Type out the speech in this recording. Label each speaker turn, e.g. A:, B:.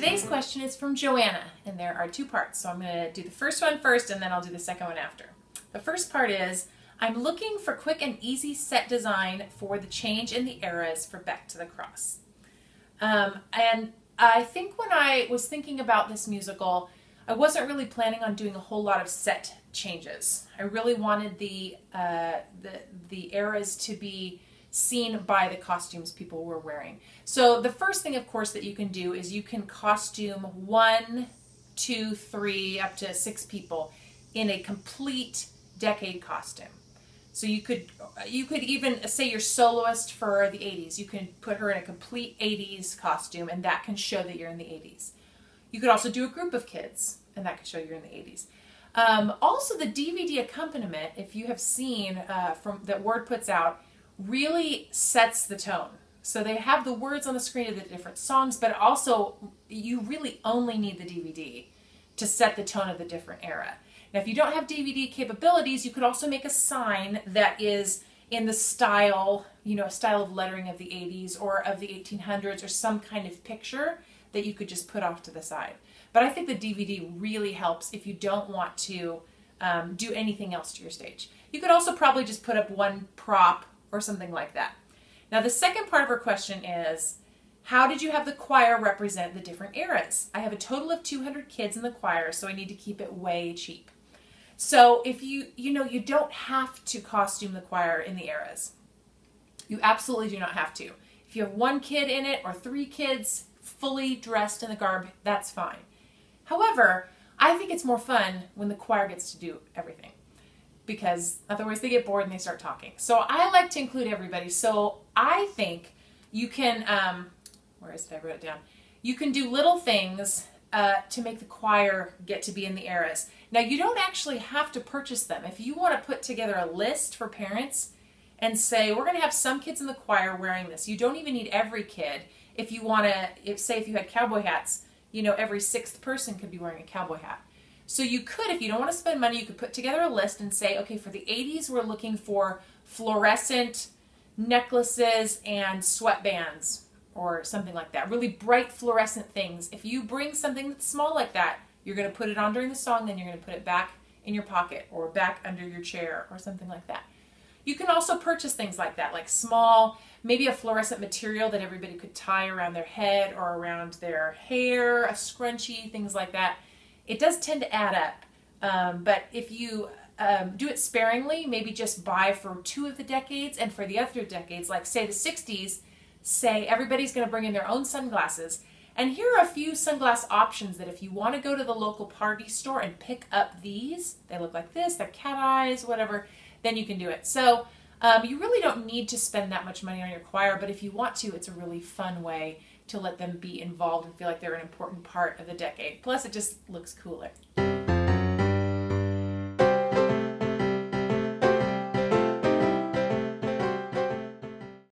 A: Today's question is from Joanna, and there are two parts. So I'm going to do the first one first, and then I'll do the second one after. The first part is, I'm looking for quick and easy set design for the change in the eras for Back to the Cross. And I think when I was thinking about this musical, I wasn't really planning on doing a whole lot of set changes. I really wanted the eras to be seen by the costumes people were wearing. So the first thing, of course, that you can do is you can costume 1, 2, 3, up to 6 people in a complete decade costume. So you could even say your soloist for the 80s. You can put her in a complete 80s costume, and that can show that you're in the 80s. You could also do a group of kids, and that could show you're in the 80s. Also, the DVD accompaniment, if you have seen that Word puts out, really sets the tone. So they have the words on the screen of the different songs, but also you really only need the DVD to set the tone of the different era. Now, if you don't have DVD capabilities, you could also make a sign that is in the style, a style of lettering of the 80s or of the 1800s, or some kind of picture that you could just put off to the side. But I think the DVD really helps if you don't want to do anything else to your stage. You could also probably just put up one prop or something like that. Now, the second part of her question is, how did you have the choir represent the different eras? I have a total of 200 kids in the choir, so I need to keep it way cheap. So if you don't have to costume the choir in the eras. You absolutely do not have to. If you have 1 kid in it or 3 kids fully dressed in the garb, that's fine. However, I think it's more fun when the choir gets to do everything, because otherwise they get bored and they start talking. So I like to include everybody. So I think you can, where is it? I wrote it down. You can do little things to make the choir get to be in the eras. Now, you don't actually have to purchase them. If you want to put together a list for parents and say, we're going to have some kids in the choir wearing this. You don't even need every kid. If you want to, say if you had cowboy hats, every 6th person could be wearing a cowboy hat. So you could, if you don't want to spend money, you could put together a list and say, okay, for the 80s, we're looking for fluorescent necklaces and sweatbands or something like that. Really bright fluorescent things. If you bring something that's small like that, you're going to put it on during the song, then you're going to put it back in your pocket or back under your chair or something like that. You can also purchase things like that, like small, maybe a fluorescent material that everybody could tie around their head or around their hair, a scrunchie, things like that. It does tend to add up, but if you do it sparingly, maybe just buy for 2 of the decades, and for the other decades, like say the 60s, say everybody's going to bring in their own sunglasses. And here are a few sunglass options that if you want to go to the local party store and pick up these, they look like this, they're cat eyes, whatever, then you can do it. So you really don't need to spend that much money on your choir, but if you want to, it's a really fun way to let them be involved and feel like they're an important part of the decade. Plus, it just looks cooler.